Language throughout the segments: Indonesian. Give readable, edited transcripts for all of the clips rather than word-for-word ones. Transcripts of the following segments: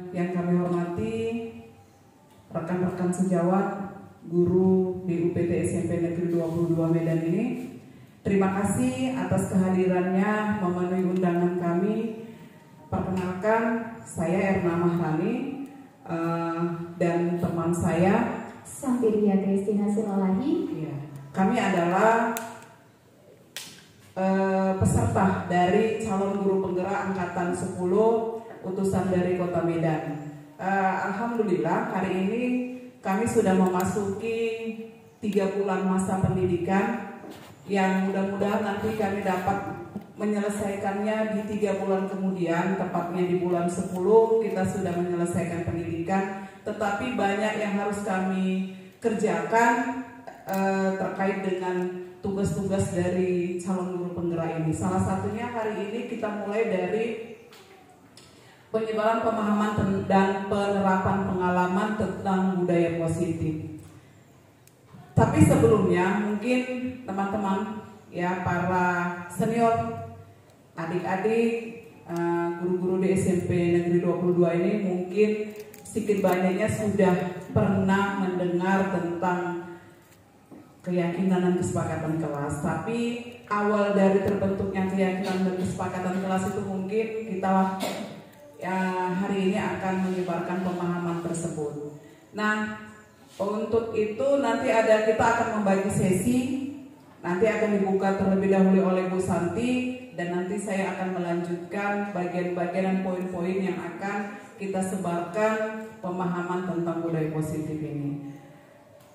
Yang kami hormati rekan-rekan sejawat guru di UPT SMP Negeri 22 Medan ini, terima kasih atas kehadirannya memenuhi undangan kami. Perkenalkan, saya Erna Mahrani dan teman saya Sampiria Kristina Silalahi. Ya, kami adalah peserta dari calon guru penggerak angkatan 10 utusan dari Kota Medan. Alhamdulillah hari ini kami sudah memasuki 3 bulan masa pendidikan yang mudah-mudahan nanti kami dapat menyelesaikannya di 3 bulan kemudian, tepatnya di bulan 10 kita sudah menyelesaikan pendidikan. Tetapi banyak yang harus kami kerjakan terkait dengan tugas-tugas dari calon guru penggerak ini. Salah satunya hari ini kita mulai dari penyebaran pemahaman dan penerapan pengalaman tentang budaya positif. Tapi sebelumnya mungkin teman-teman ya, para senior, adik-adik, guru-guru di SMP Negeri 22 ini mungkin sedikit banyaknya sudah pernah mendengar tentang keyakinan dan kesepakatan kelas. Tapi awal dari terbentuknya keyakinan dan kesepakatan kelas itu mungkin kita hari ini akan menyebarkan pemahaman tersebut. Nah, untuk itu nanti kita akan membagi sesi. Nanti akan dibuka terlebih dahulu oleh Bu Santi, dan nanti saya akan melanjutkan bagian-bagian dan poin-poin yang akan kita sebarkan pemahaman tentang budaya positif ini.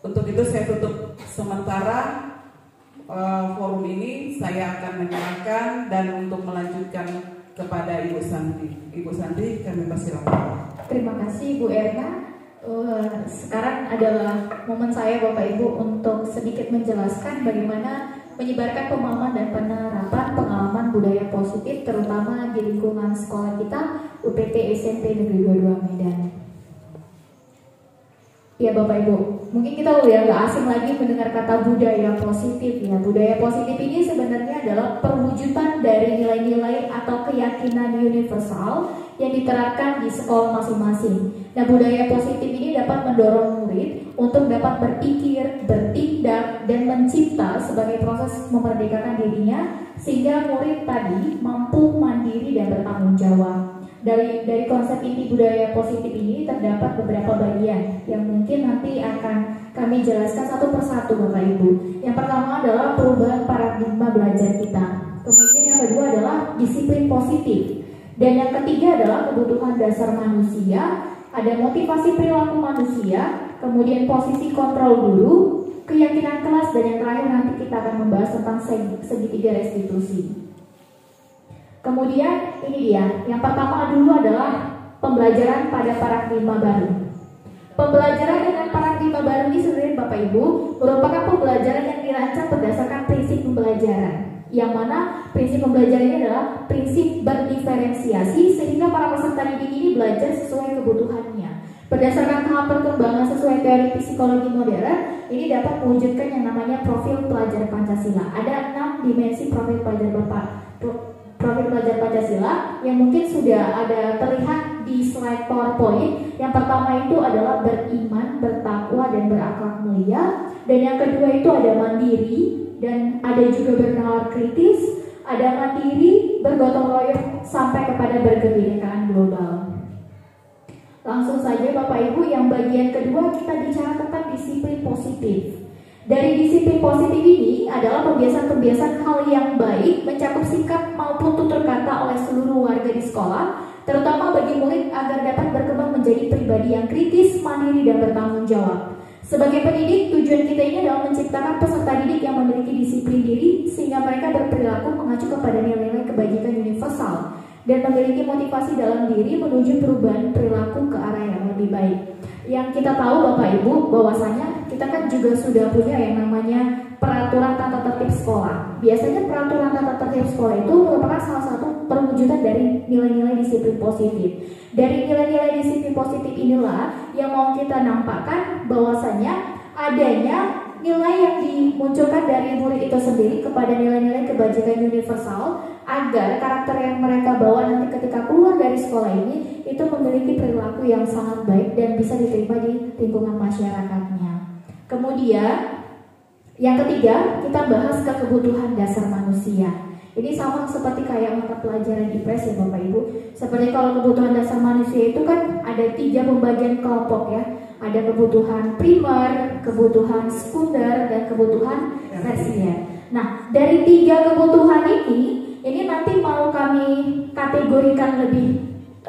Untuk itu saya tutup sementara forum ini. Saya akan menyerahkan dan untuk melanjutkan kepada Ibu Santi. Ibu Santi, kami persilakan. Terima kasih Bu Erna. Sekarang adalah momen saya Bapak Ibu untuk sedikit menjelaskan bagaimana menyebarkan pemahaman dan penerapan pengalaman budaya positif terutama di lingkungan sekolah kita UPT SMP Negeri 22 Medan. Ya Bapak Ibu, mungkin kita udah gak asing lagi mendengar kata budaya positif ya. Budaya positif ini sebenarnya adalah perwujudan dari nilai-nilai atau keyakinan universal yang diterapkan di sekolah masing-masing. Nah, budaya positif ini dapat mendorong murid untuk dapat berpikir, bertindak, dan mencipta sebagai proses memerdekakan dirinya sehingga murid tadi mampu mandiri dan bertanggung jawab. Dari konsep inti budaya positif ini terdapat beberapa bagian yang mungkin nanti akan kami jelaskan satu persatu Bapak Ibu. Yang pertama adalah perubahan paradigma belajar kita. Kemudian yang kedua adalah disiplin positif. Dan yang ketiga adalah kebutuhan dasar manusia, ada motivasi perilaku manusia, kemudian posisi kontrol guru, keyakinan kelas, dan yang terakhir nanti kita akan membahas tentang segitiga restitusi. Kemudian ini dia, yang pertama dulu adalah pembelajaran pada paradigma baru. Pembelajaran dengan paradigma baru ini sebenarnya Bapak Ibu merupakan pembelajaran yang dirancang berdasarkan prinsip pembelajaran, yang mana prinsip pembelajaran ini adalah prinsip berdiferensiasi sehingga para peserta didik ini belajar sesuai kebutuhannya. Berdasarkan tahap perkembangan sesuai teori psikologi modern, ini dapat mewujudkan yang namanya profil pelajar Pancasila. Ada 6 dimensi profil pelajar Pancasila yang mungkin sudah ada terlihat di slide PowerPoint. Yang pertama itu adalah beriman, bertakwa, dan berakhlak mulia. Dan yang kedua itu ada mandiri, dan ada juga bernalar kritis, ada mandiri, bergotong royong, sampai kepada berkebinekaan global. Langsung saja Bapak Ibu, yang bagian kedua kita bicara tentang disiplin positif. Dari disiplin positif ini adalah kebiasaan-kebiasaan hal yang baik mencakup sikap maupun tutur kata oleh seluruh warga di sekolah, terutama bagi murid agar dapat berkembang menjadi pribadi yang kritis, mandiri, dan bertanggung jawab. Sebagai pendidik, tujuan kita ini adalah menciptakan peserta didik yang memiliki disiplin diri sehingga mereka berperilaku mengacu kepada nilai-nilai kebajikan universal dan memiliki motivasi dalam diri menuju perubahan perilaku ke arah yang lebih baik. Yang kita tahu Bapak Ibu bahwasanya kita kan juga sudah punya yang namanya peraturan tata tertib sekolah. Biasanya peraturan tata tertib sekolah itu merupakan salah satu perwujudan dari nilai-nilai disiplin positif. Dari nilai-nilai disiplin positif inilah yang mau kita nampakkan bahwasanya adanya nilai yang dimunculkan dari murid itu sendiri kepada nilai-nilai kebajikan universal agar karakter yang mereka bawa nanti ketika keluar dari sekolah ini itu memiliki perilaku yang sangat baik dan bisa diterima di lingkungan masyarakatnya. Kemudian yang ketiga, kita bahas ke kebutuhan dasar manusia. Ini sama seperti kayak mata pelajaran IPS ya Bapak Ibu. Seperti kalau kebutuhan dasar manusia itu kan ada 3 pembagian kelompok ya. Ada kebutuhan primer, kebutuhan sekunder, dan kebutuhan tersier. Nah, dari 3 kebutuhan ini nanti mau kami kategorikan lebih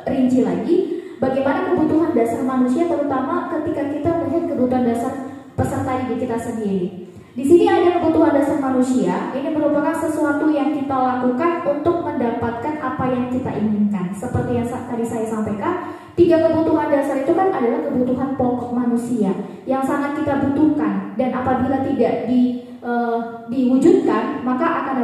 rinci lagi. Bagaimana kebutuhan dasar manusia, terutama ketika kita melihat kebutuhan dasar peserta didik kita sendiri. Di sini ada kebutuhan dasar manusia. Ini merupakan sesuatu yang kita lakukan untuk mendapatkan apa yang kita inginkan. Seperti yang tadi saya sampaikan, 3 kebutuhan dasar itu kan adalah kebutuhan pokok manusia yang sangat kita butuhkan. Dan apabila tidak diwujudkan, maka akan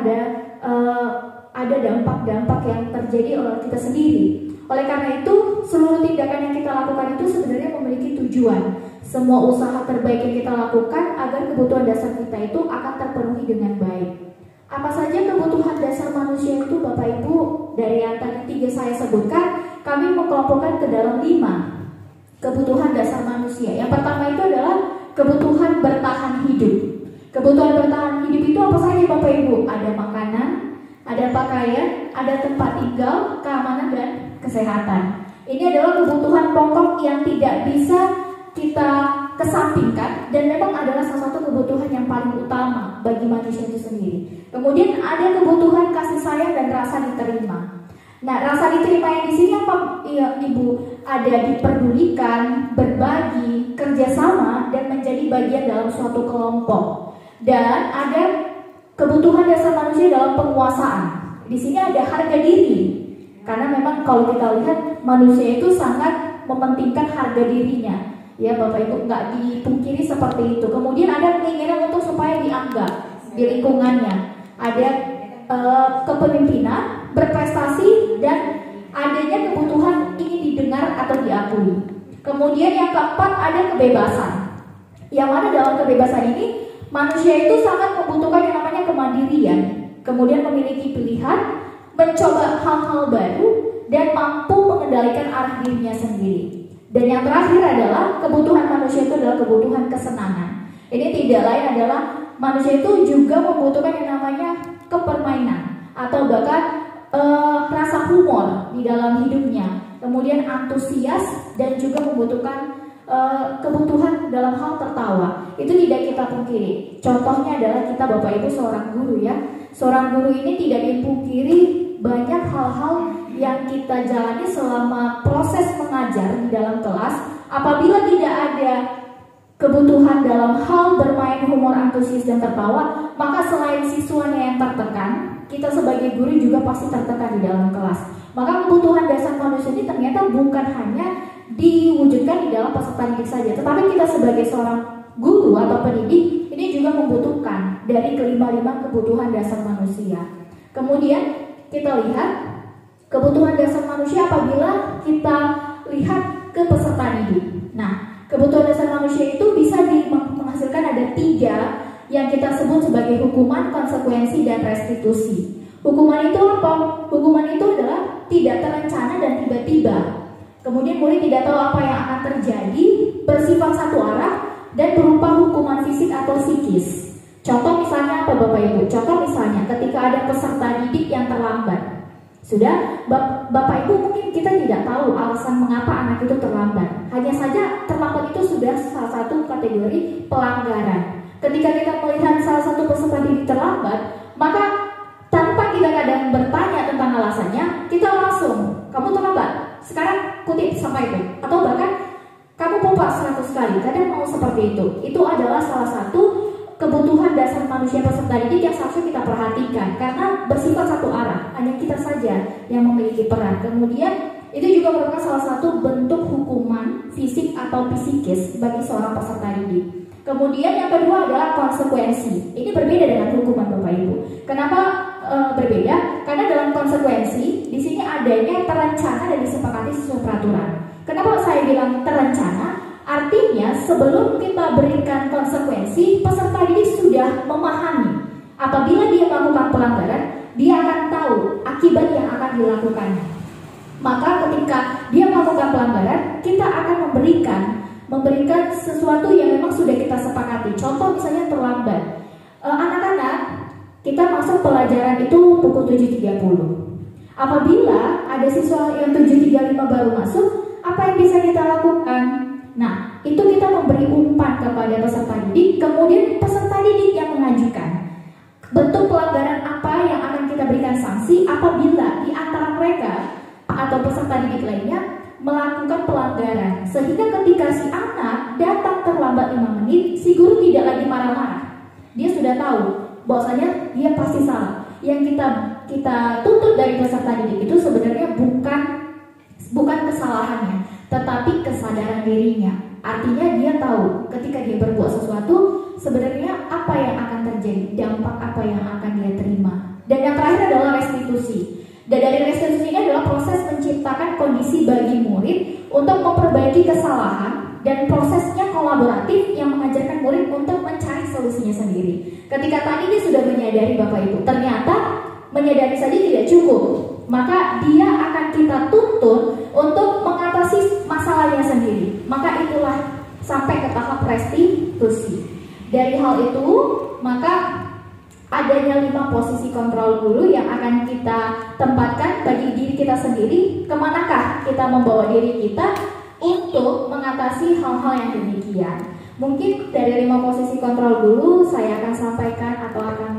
ada dampak-dampak yang terjadi oleh kita sendiri. Oleh karena itu, seluruh tindakan yang kita lakukan itu sebenarnya memiliki tujuan. Semua usaha terbaik yang kita lakukan agar kebutuhan dasar kita itu akan terpenuhi dengan baik. Apa saja kebutuhan dasar manusia itu Bapak Ibu? Dari yang tadi 3 saya sebutkan, kami mengelompokkan ke dalam 5 kebutuhan dasar manusia. Yang pertama itu adalah kebutuhan bertahan hidup. Kebutuhan bertahan hidup itu apa saja Bapak Ibu? Ada makanan, ada pakaian, ada tempat tinggal, keamanan, dan kesehatan. Ini adalah kebutuhan pokok yang tidak bisa kita kesampingkan dan memang adalah salah satu kebutuhan yang paling utama bagi manusia itu sendiri. Kemudian ada kebutuhan kasih sayang dan rasa diterima. Nah, rasa diterima yang di sini apa Ibu? Ada diperdulikan, berbagi, kerjasama, dan menjadi bagian dalam suatu kelompok. Dan ada kebutuhan dasar manusia dalam penguasaan. Di sini ada harga diri. Karena memang kalau kita lihat manusia itu sangat mementingkan harga dirinya. Ya Bapak Ibu, nggak dipungkiri seperti itu. Kemudian ada keinginan untuk supaya dianggap di lingkungannya. Ada kepemimpinan, berprestasi, dan adanya kebutuhan ingin didengar atau diakui. Kemudian yang keempat ada kebebasan. Yang mana dalam kebebasan ini manusia itu sangat membutuhkan yang namanya kemandirian. Kemudian memiliki pilihan, mencoba hal-hal baru, dan mampu mengendalikan arah dirinya sendiri. Dan yang terakhir adalah kebutuhan manusia itu adalah kebutuhan kesenangan. Ini tidak lain adalah manusia itu juga membutuhkan yang namanya kepermainan atau bahkan rasa humor di dalam hidupnya. Kemudian antusias dan juga membutuhkan kebutuhan dalam hal tertawa. Itu tidak kita pungkiri. Contohnya adalah kita Bapak Ibu seorang guru ya. Seorang guru ini tidak dipungkiri banyak hal-hal yang kita jalani selama proses mengajar di dalam kelas. Apabila tidak ada kebutuhan dalam hal bermain humor, antusias, dan tertawa, maka selain siswanya yang tertekan, kita sebagai guru juga pasti tertekan di dalam kelas. Maka kebutuhan dasar manusia ini ternyata bukan hanya diwujudkan di dalam peserta didik saja, tetapi kita sebagai seorang guru atau pendidik ini juga membutuhkan dari kelima-lima kebutuhan dasar manusia. Kemudian kita lihat kebutuhan dasar manusia apabila kita lihat ke peserta didik. Nah, kebutuhan dasar manusia itu bisa menghasilkan ada 3 yang kita sebut sebagai hukuman, konsekuensi, dan restitusi. Hukuman itu apa? Hukuman itu adalah tidak terencana dan tiba-tiba. Kemudian murid tidak tahu apa yang akan terjadi, bersifat satu arah, dan berupa hukuman fisik atau psikis. Contoh misalnya apa Bapak Ibu? Contoh misalnya ketika ada peserta didik yang terlambat. Sudah, Bapak Ibu mungkin kita tidak tahu alasan mengapa anak itu terlambat. Hanya saja terlambat itu sudah salah satu kategori pelanggaran. Ketika kita melihat salah satu peserta didik terlambat, maka tanpa kita kadang bertanya tentang alasannya, kita langsung, kamu terlambat, sekarang kutip sampai itu. Atau bahkan, kamu pompa 100 kali, kadang mau seperti itu. Itu adalah salah satu kebutuhan dasar manusia peserta didik yang seharusnya kita perhatikan. Karena bersifat satu arah, hanya kita saja yang memiliki peran. Kemudian, itu juga merupakan salah satu bentuk hukuman fisik atau psikis bagi seorang peserta didik. Kemudian yang kedua adalah konsekuensi. Ini berbeda dengan hukuman Bapak Ibu. Kenapa berbeda? Karena dalam konsekuensi di sini adanya terencana dan disepakati sesuai peraturan. Kenapa saya bilang terencana? Artinya sebelum kita berikan konsekuensi, peserta didik sudah memahami apabila dia melakukan pelanggaran, dia akan tahu akibat yang akan dilakukannya. Maka ketika dia melakukan pelanggaran, kita akan memberikan sesuatu yang memang sudah kita sepakati. Contoh misalnya terlambat. Anak-anak, kita masuk pelajaran itu pukul 7.30. Apabila ada siswa yang 7.35 baru masuk, apa yang bisa kita lakukan? Nah, itu kita memberi umpan kepada peserta didik, kemudian peserta didik yang mengajukan bentuk pelanggaran apa yang akan kita berikan sanksi apabila di antara mereka atau peserta didik lainnya melakukan pelanggaran. Sehingga ketika si anak datang terlambat 5 menit, si guru tidak lagi marah-marah. Dia sudah tahu bahwasanya dia pasti salah. Yang kita tuntut dari peserta didik itu sebenarnya bukan kesalahannya, tetapi kesadaran dirinya. Artinya dia tahu ketika dia berbuat sesuatu sebenarnya apa yang akan terjadi, dampak apa yang akan dia terima. Dan yang terakhir adalah restitusi. Dan dari restitusi ini adalah proses menciptakan kondisi bagi murid untuk memperbaiki kesalahan, dan prosesnya kolaboratif yang mengajarkan murid untuk mencari solusinya sendiri. Ketika tadi dia sudah menyadari Bapak Ibu, ternyata menyadari saja tidak cukup, maka dia akan kita tuntut untuk mengatasi masalahnya sendiri. Maka itulah sampai ke tahap restitusi. Dari hal itu, maka adanya 5 posisi kontrol guru yang akan kita tempatkan bagi diri kita sendiri. Kemanakah kita membawa diri kita untuk mengatasi hal-hal yang demikian? Mungkin dari 5 posisi kontrol guru saya akan sampaikan atau akan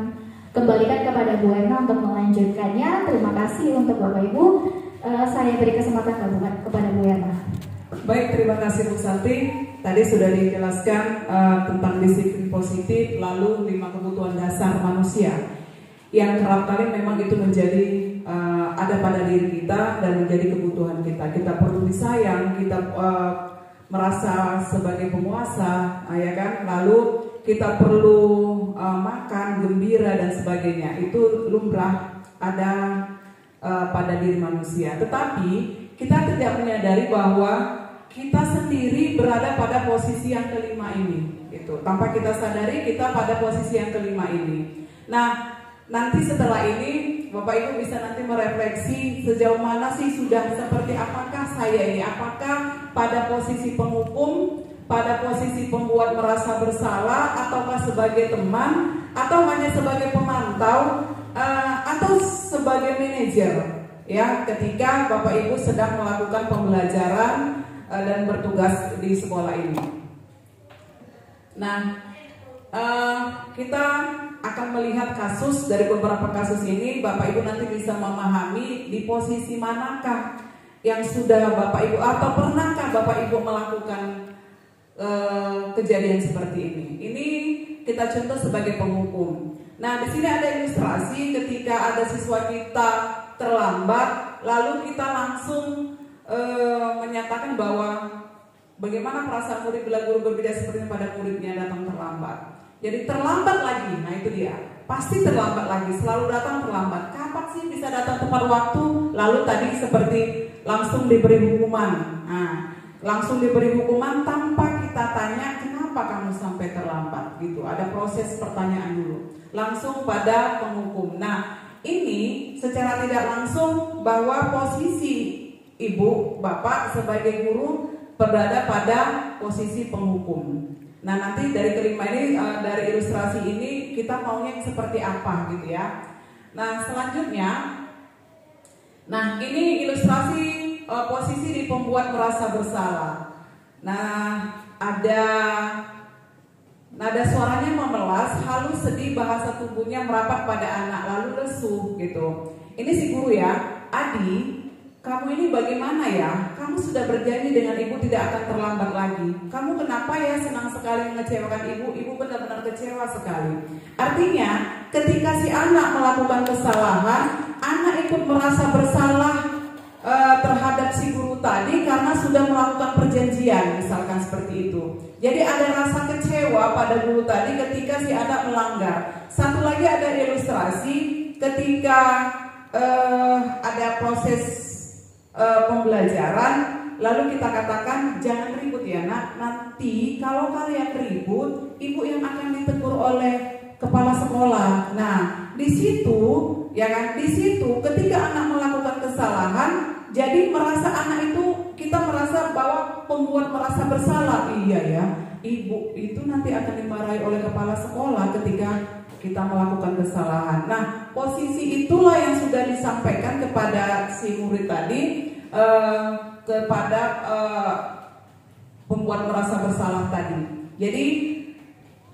kembalikan kepada Bu Erna untuk melanjutkannya. Terima kasih untuk Bapak Ibu. Saya beri kesempatan kepada Bu Erna. Baik, terima kasih Bu Santi. Tadi sudah dijelaskan tentang disiplin positif, lalu 5 kebutuhan dasar manusia yang kerap kali memang itu menjadi ada pada diri kita dan menjadi kebutuhan kita. Kita perlu disayang, kita merasa sebagai penguasa, ya kan? Lalu kita perlu makan, gembira dan sebagainya. Itu lumrah ada pada diri manusia. Tetapi kita tidak menyadari bahwa kita sendiri berada pada posisi yang kelima ini, gitu. Tanpa kita sadari kita pada posisi yang kelima ini. Nah, nanti setelah ini Bapak Ibu bisa nanti merefleksi sejauh mana sih sudah seperti apakah saya ini, apakah pada posisi penghukum, pada posisi pembuat merasa bersalah, ataukah sebagai teman, atau hanya sebagai pemantau, atau sebagai manajer, ya, ketika Bapak Ibu sedang melakukan pembelajaran dan bertugas di sekolah ini. Nah, kita akan melihat kasus dari beberapa kasus ini. Bapak Ibu nanti bisa memahami di posisi manakah yang sudah Bapak Ibu atau pernahkah Bapak Ibu melakukan kejadian seperti ini. Ini kita contoh sebagai penghukum. Nah, di sini ada ilustrasi ketika ada siswa kita terlambat, lalu kita langsung menyatakan bahwa bagaimana perasaan murid bila guru berbeda seperti pada muridnya datang terlambat. Jadi terlambat lagi, nah itu dia, pasti terlambat lagi, selalu datang terlambat. Kapan sih bisa datang tepat waktu? Lalu tadi seperti langsung diberi hukuman. Nah, langsung diberi hukuman tanpa kita tanya kenapa kamu sampai terlambat, gitu. Ada proses pertanyaan dulu, langsung pada penghukum. Nah, ini secara tidak langsung bahwa posisi ibu, bapak sebagai guru berada pada posisi penghukum. Nah, nanti dari kelima ini, dari ilustrasi ini kita maunya seperti apa gitu ya. Nah, selanjutnya, nah ini ilustrasi posisi di pembuat merasa bersalah. Nah, ada nada suaranya memelas, halus, sedih, bahasa tubuhnya merapat pada anak, lalu lesu gitu. Ini si guru ya, Adi, kamu ini bagaimana ya? Kamu sudah berjanji dengan ibu tidak akan terlambat lagi. Kamu kenapa ya senang sekali mengecewakan ibu? Ibu benar-benar kecewa sekali. Artinya ketika si anak melakukan kesalahan, anak ikut merasa bersalah terhadap si guru tadi karena sudah melakukan perjanjian, misalkan seperti itu. Jadi ada rasa kecewa pada guru tadi ketika si anak melanggar. Satu lagi ada ilustrasi ketika ada proses pembelajaran, lalu kita katakan jangan ribut ya nak, nanti kalau kalian ribut, ibu yang akan ditegur oleh kepala sekolah. Nah, di situ ya kan, di situ ketika anak melakukan kesalahan, jadi merasa anak itu, kita merasa bahwa pembuat merasa bersalah. Iya ya, ibu itu nanti akan dimarahi oleh kepala sekolah ketika kita melakukan kesalahan. Nah, posisi itulah yang sudah disampaikan kepada si murid tadi, kepada pembuat merasa bersalah tadi. Jadi,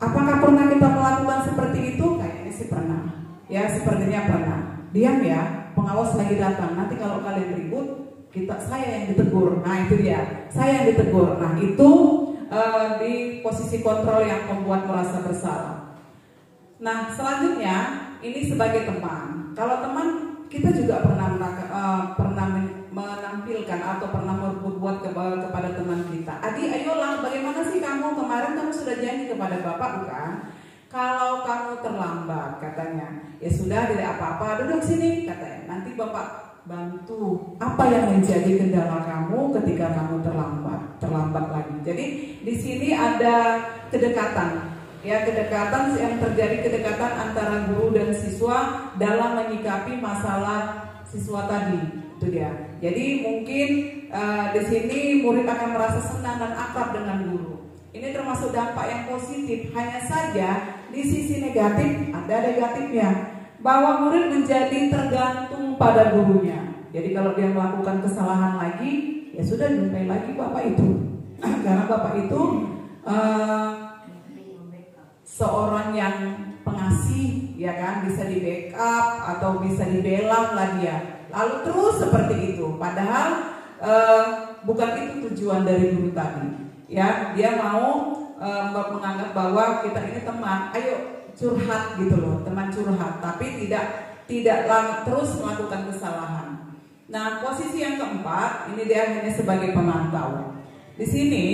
apakah pernah kita melakukan seperti itu? Kayaknya sih pernah. Ya, sepertinya pernah. Diam ya, pengawas lagi datang. Nanti kalau kalian ribut, saya yang ditegur. Nah, itu dia, saya yang ditegur. Nah, itu di posisi kontrol yang membuat merasa bersalah. Nah, selanjutnya ini sebagai teman. Kalau teman, kita juga pernah menampilkan atau pernah berbuat kepada teman kita. Adi, ayolah, bagaimana sih kamu? Kemarin kamu sudah janji kepada bapak bukan? Kalau kamu terlambat, katanya, ya sudah, tidak apa-apa, duduk sini, katanya. Nanti bapak bantu. Apa yang menjadi kendala kamu ketika kamu terlambat lagi? Jadi di sini ada kedekatan. Ya, kedekatan yang terjadi, kedekatan antara guru dan siswa dalam menyikapi masalah siswa tadi, itu dia. Jadi mungkin di sini murid akan merasa senang dan akrab dengan guru. Ini termasuk dampak yang positif. Hanya saja di sisi negatif ada negatifnya, bahwa murid menjadi tergantung pada gurunya. Jadi kalau dia melakukan kesalahan lagi, ya sudah, jumpai lagi bapak itu, karena bapak itu seorang yang pengasih, ya kan, bisa di backup atau bisa dibelang lah dia. Lalu terus seperti itu. Padahal bukan itu tujuan dari guru tadi. Ya, dia mau menganggap bahwa kita ini teman, ayo curhat gitu loh, teman curhat, tapi tidak terus melakukan kesalahan. Nah, posisi yang keempat ini dia hanya sebagai pemantau. Di sini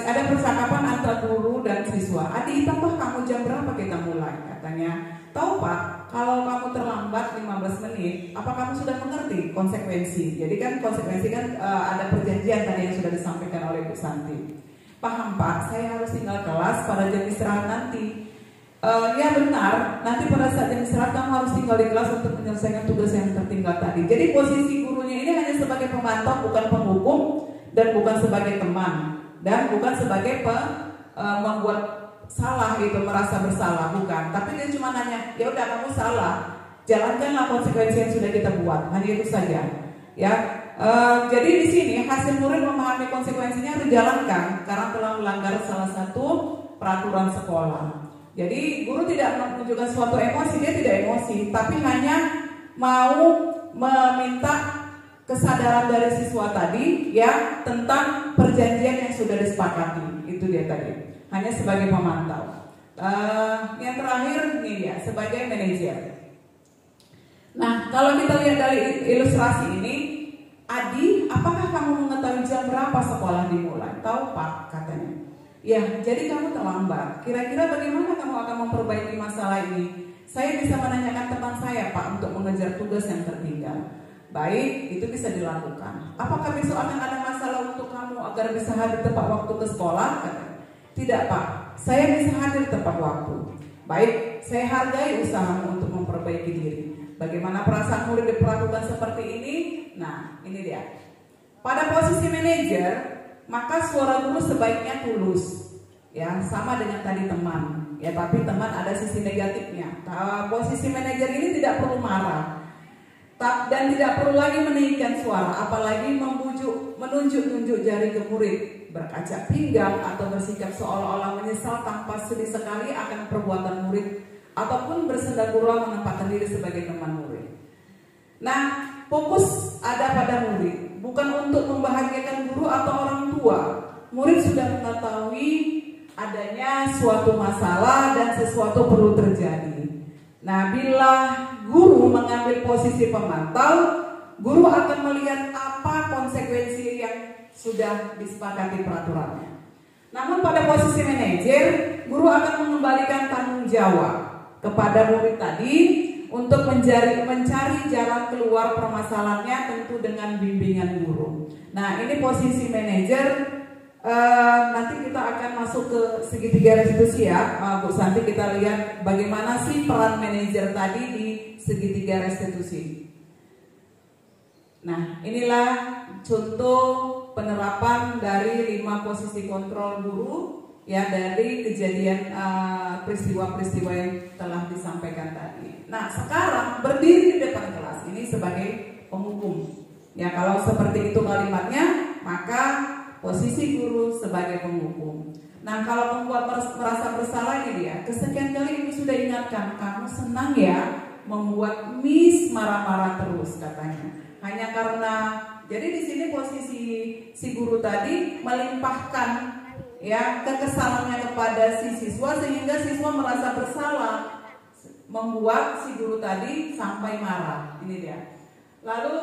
ada percakapan antara guru dan siswa. Adi, tambah kamu jam berapa kita mulai? Katanya, tahu Pak, kalau kamu terlambat 15 menit, apa kamu sudah mengerti konsekuensi? Jadi kan konsekuensi kan ada perjanjian tadi yang sudah disampaikan oleh Bu Santi. Paham Pak, saya harus tinggal kelas pada jam istirahat nanti. Ya benar, nanti pada saat jam istirahat kamu harus tinggal di kelas untuk menyelesaikan tugas yang tertinggal tadi. Jadi posisi gurunya ini hanya sebagai pemantau, bukan penghukum, dan bukan sebagai teman. Dan bukan sebagai membuat salah gitu, merasa bersalah, bukan. Tapi dia cuma nanya, ya udah kamu salah, jalankanlah konsekuensi yang sudah kita buat. Hanya itu saja. Ya, jadi di sini hasil murid memahami konsekuensinya harus dijalankan karena telah melanggar salah satu peraturan sekolah. Jadi guru tidak menunjukkan suatu emosi, dia tidak emosi, tapi hanya mau meminta kesadaran dari siswa tadi ya tentang perjanjian yang sudah disepakati. Itu dia tadi, hanya sebagai pemantau. Yang terakhir nih ya, sebagai manajer. Nah, kalau kita lihat dari ilustrasi ini, Adi, apakah kamu mengetahui jam berapa sekolah dimulai? Tahu Pak, katanya. Ya, jadi kamu terlambat. Kira-kira bagaimana kamu akan memperbaiki masalah ini? Saya bisa menanyakan teman saya Pak untuk mengejar tugas yang tertinggal. Baik, itu bisa dilakukan. Apakah besok akan ada masalah untuk kamu agar bisa hadir tepat waktu ke sekolah? Tidak Pak, saya bisa hadir tepat waktu. Baik, saya hargai usahamu untuk memperbaiki diri. Bagaimana perasaan murid diperlakukan seperti ini? Nah, ini dia. Pada posisi manajer, maka suara guru sebaiknya tulus. Ya, sama dengan tadi teman. Ya, tapi teman ada sisi negatifnya. Posisi manajer ini tidak perlu marah. Dan tidak perlu lagi meninggikan suara, apalagi menunjuk-nunjuk jari ke murid, berkaca pinggang atau bersikap seolah-olah menyesal tanpa sedih sekali akan perbuatan murid, ataupun bersenda gurau menempatkan diri sebagai teman murid. Nah, fokus ada pada murid, bukan untuk membahagiakan guru atau orang tua. Murid sudah mengetahui adanya suatu masalah dan sesuatu perlu terjadi. Nah, bila guru mengambil posisi pemantau, guru akan melihat apa konsekuensi yang sudah disepakati peraturannya. Namun pada posisi manajer, guru akan mengembalikan tanggung jawab kepada murid tadi untuk mencari jalan keluar permasalahannya tentu dengan bimbingan guru. Nah, ini posisi manajer. Nanti kita akan masuk ke segitiga restitusi ya, Bu Santi. Kita lihat bagaimana sih peran manajer tadi di segitiga restitusi. Nah, inilah contoh penerapan dari 5 posisi kontrol guru ya dari kejadian peristiwa-peristiwa yang telah disampaikan tadi. Nah, sekarang berdiri di depan kelas ini sebagai penghukum. Ya, kalau seperti itu kalimatnya, maka posisi guru sebagai penghukum. Nah, kalau membuat merasa bersalah ini dia, kesekian kali Ibu sudah ingatkan, kamu senang ya membuat Miss marah-marah terus katanya. Hanya karena, jadi di sini posisi si guru tadi melimpahkan ya kekesalannya kepada si siswa sehingga siswa merasa bersalah membuat si guru tadi sampai marah. Ini dia. Lalu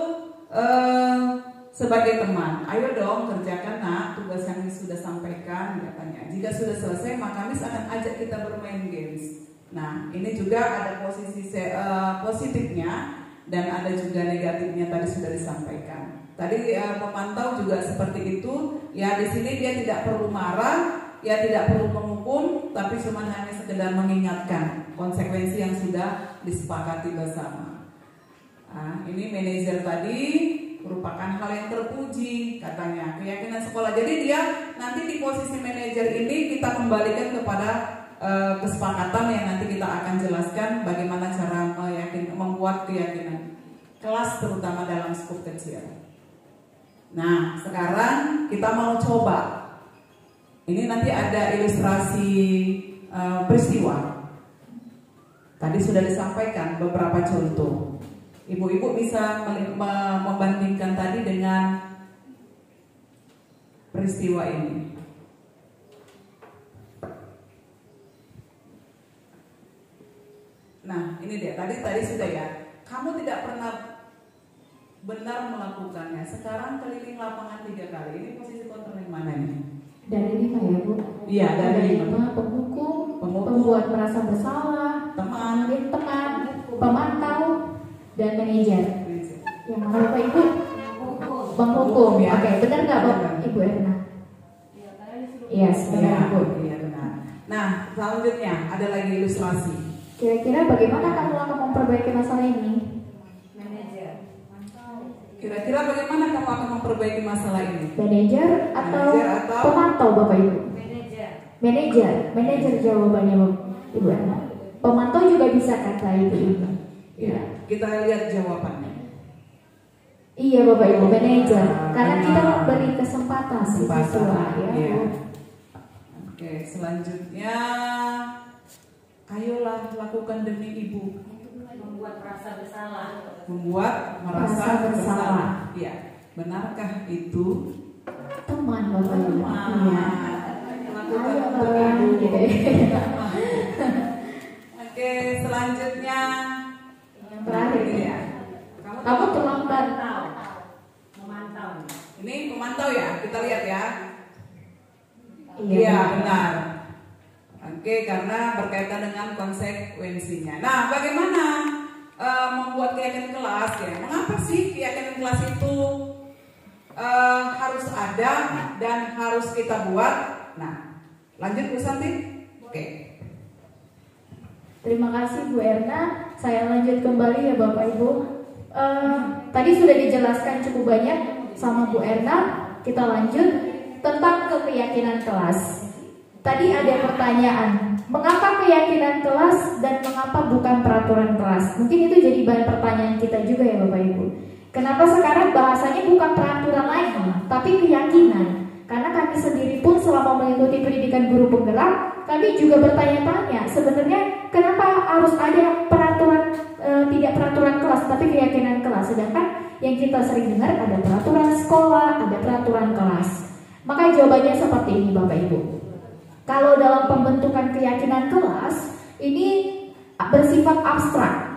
sebagai teman, ayo dong kerjakan nak tugas yang sudah sampaikan katanya. Jika sudah selesai maka Miss akan ajak kita bermain games. Nah, ini juga ada posisi positifnya dan ada juga negatifnya tadi sudah disampaikan. Tadi pemantau juga seperti itu. Ya, di sini dia tidak perlu marah, ya tidak perlu menghukum, tapi cuma hanya sekedar mengingatkan konsekuensi yang sudah disepakati bersama. Nah, ini manajer tadi merupakan hal yang terpuji katanya, keyakinan sekolah. Jadi dia nanti di posisi manajer ini kita kembalikan kepada kesepakatan yang nanti kita akan jelaskan bagaimana cara membuat keyakinan kelas terutama dalam skup kecil. Nah, sekarang kita mau coba. Ini nanti ada ilustrasi peristiwa. Tadi sudah disampaikan beberapa contoh. Ibu-ibu bisa membandingkan tadi dengan peristiwa ini. Nah, ini dia. Tadi sudah ya. Kamu tidak pernah benar melakukannya. Sekarang keliling lapangan 3 kali. Ini posisi kontrol yang mana nih? Dari 5 ya, Bu? Iya, dari 5. Penghukum, pembuat merasa bersalah, teman, pemantau, dan manajer. Yang mana Bapak Ibu? Penghukum. Ya. Oke, benar nggak Bapak Ibu Erna? Iya, benar Bu. Iya, benar. Nah, selanjutnya ada lagi ilustrasi. Kira-kira bagaimana kamu akan memperbaiki masalah ini? Kira-kira bagaimana kamu akan memperbaiki masalah ini? Manajer atau pemantau Bapak Ibu? Manajer jawabannya Ibu Erna. Pemantau juga bisa kata Ibu ini. Ya, kita lihat jawabannya. Iya Bapak Ibu, manajer. Karena kita memberi kesempatan siswa ya. Oke, selanjutnya ayolah lakukan demi ibu. Membuat merasa bersalah. Iya, benarkah itu? Teman Bapak Ibu. Iya. Lakukan untuk ibu. Oke, selanjutnya yang terakhir ya. Kamu terlambat. Memantau. Ini pemantau ya, kita lihat ya. Iya, benar. Oke, karena berkaitan dengan konsekuensinya. Nah, bagaimana membuat keyakinan kelas ya? Mengapa sih keyakinan kelas itu harus ada dan harus kita buat? Nah, lanjut Bu Santi. Oke. Terima kasih Bu Erna. Saya lanjut kembali ya Bapak Ibu. Tadi sudah dijelaskan cukup banyak sama Bu Erna. Kita lanjut tentang keyakinan kelas. Tadi ada pertanyaan, mengapa keyakinan kelas dan mengapa bukan peraturan kelas? Mungkin itu jadi bahan pertanyaan kita juga ya Bapak Ibu. Kenapa sekarang bahasanya bukan peraturan lagi, tapi keyakinan? Karena kami sendiri pun selama mengikuti pendidikan guru penggerak, kami juga bertanya-tanya sebenarnya kenapa harus ada peraturan, tidak peraturan kelas tapi keyakinan kelas. Sedangkan yang kita sering dengar ada peraturan sekolah, ada peraturan kelas. Maka jawabannya seperti ini Bapak Ibu. Kalau dalam pembentukan keyakinan kelas ini bersifat abstrak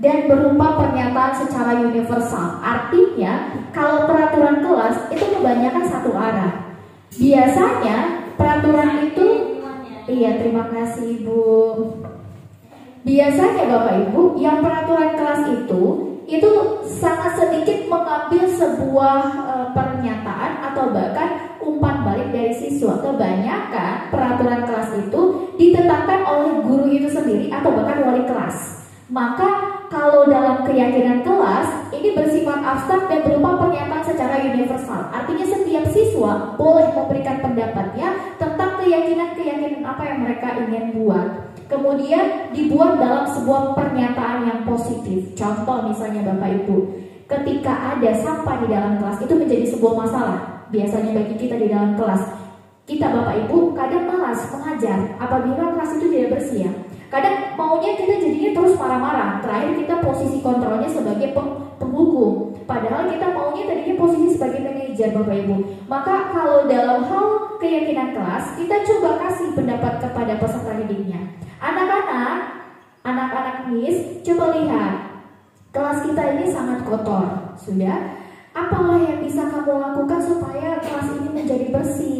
dan berupa pernyataan secara universal. Artinya kalau peraturan kelas itu kebanyakan satu arah. Biasanya peraturan itu, iya terima kasih Ibu. Biasanya Bapak Ibu, yang peraturan kelas itu sangat sedikit mengambil sebuah pernyataan atau bahkan umpan balik dari siswa. Kebanyakan peraturan kelas itu ditetapkan oleh guru itu sendiri atau bahkan wali kelas. Maka kalau dalam keyakinan kelas ini bersifat abstrak dan berupa pernyataan secara universal. Artinya setiap siswa boleh memberikan pendapatnya tentang keyakinan apa yang mereka ingin buat. Kemudian dibuat dalam sebuah pernyataan yang positif. Contoh misalnya Bapak Ibu, ketika ada sampah di dalam kelas itu menjadi sebuah masalah. Biasanya bagi kita di dalam kelas, kita Bapak Ibu kadang malas mengajar apabila kelas itu tidak bersih ya. Kadang maunya kita jadinya terus marah-marah. Terakhir kita posisi kontrolnya sebagai penghukum. Padahal kita maunya tadinya posisi sebagai manajer Bapak Ibu. Maka kalau dalam hal keyakinan kelas, kita coba kasih pendapat kepada peserta didiknya. Anak-anak Miss, coba lihat. Kelas kita ini sangat kotor. Sudah? Apalah yang bisa kamu lakukan supaya kelas ini menjadi bersih?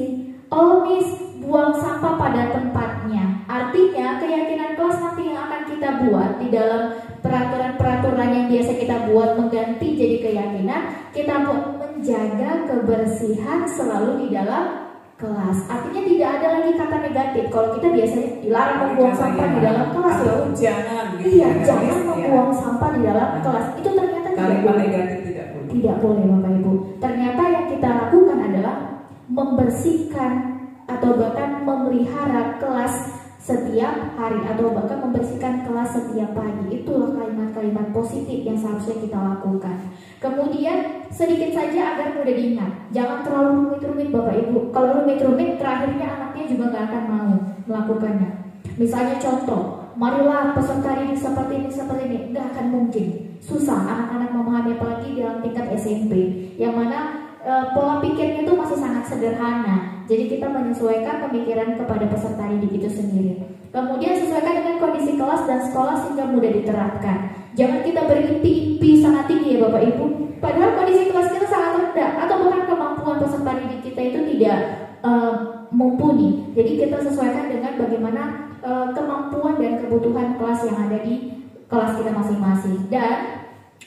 Oh Miss, buang sampah pada tempatnya. Artinya keyakinan kelas nanti yang akan kita buat di dalam peraturan-peraturan yang biasa kita buat mengganti jadi keyakinan, kita menjaga kebersihan selalu di dalam kelas. Artinya tidak ada lagi kata negatif. Kalau kita biasanya dilarang membuang sampah di dalam kelas ya. Jangan gitu. Iya, jangan membuang sampah di dalam kelas. Itu ternyata kalimat negatif tidak boleh. Tidak boleh Bapak Ibu. Ternyata yang kita lakukan adalah membersihkan atau bahkan memelihara kelas setiap hari atau bahkan membersihkan kelas setiap pagi. Itulah kalimat-kalimat positif yang seharusnya kita lakukan. Kemudian sedikit saja agar mudah diingat. Jangan terlalu rumit-rumit Bapak Ibu. Kalau rumit-rumit terakhirnya anaknya juga nggak akan mau melakukannya. Misalnya contoh, marilah peserta didik seperti ini, nggak akan mungkin. Susah anak-anak memahami apalagi dalam tingkat SMP yang mana pola pikirnya itu masih sangat sederhana. Jadi kita menyesuaikan pemikiran kepada peserta didik itu sendiri. Kemudian sesuaikan dengan kondisi kelas dan sekolah sehingga mudah diterapkan. Jangan kita berimpi-impi sangat tinggi ya Bapak Ibu. Padahal kondisi kelas kita sangat rendah atau bahkan kemampuan peserta didik kita itu tidak mumpuni. Jadi kita sesuaikan dengan bagaimana kemampuan dan kebutuhan kelas yang ada di kelas kita masing-masing. Dan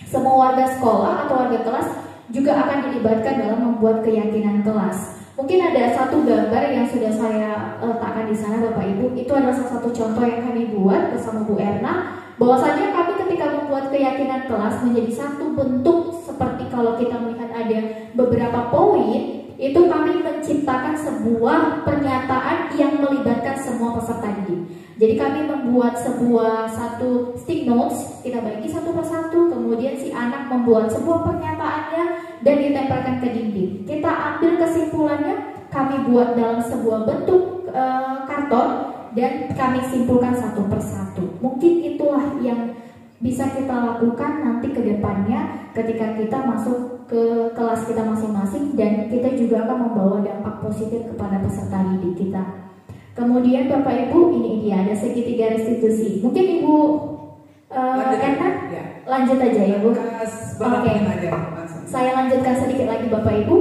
semua warga sekolah atau warga kelas juga akan dilibatkan dalam membuat keyakinan kelas. Mungkin ada satu gambar yang sudah saya letakkan di sana Bapak Ibu. Itu adalah salah satu contoh yang kami buat bersama Bu Erna. Bahwasanya kami ketika membuat keyakinan kelas menjadi satu bentuk seperti kalau kita melihat ada beberapa poin, itu kami menciptakan sebuah pernyataan yang melibatkan semua peserta didik. Jadi kami membuat satu stick notes, kita bagi satu persatu, kemudian si anak membuat sebuah pernyataannya dan ditempelkan ke dinding. Kita ambil kesimpulannya, kami buat dalam sebuah bentuk karton dan kami simpulkan satu persatu. Mungkin itulah yang bisa kita lakukan nanti ke depannya ketika kita masuk ke kelas kita masing-masing dan kita juga akan membawa dampak positif kepada peserta didik kita. Kemudian Bapak Ibu, ini dia ada segitiga restitusi. Mungkin Ibu Erna lanjut aja ya Bu. Oke. Saya lanjutkan sedikit lagi Bapak Ibu.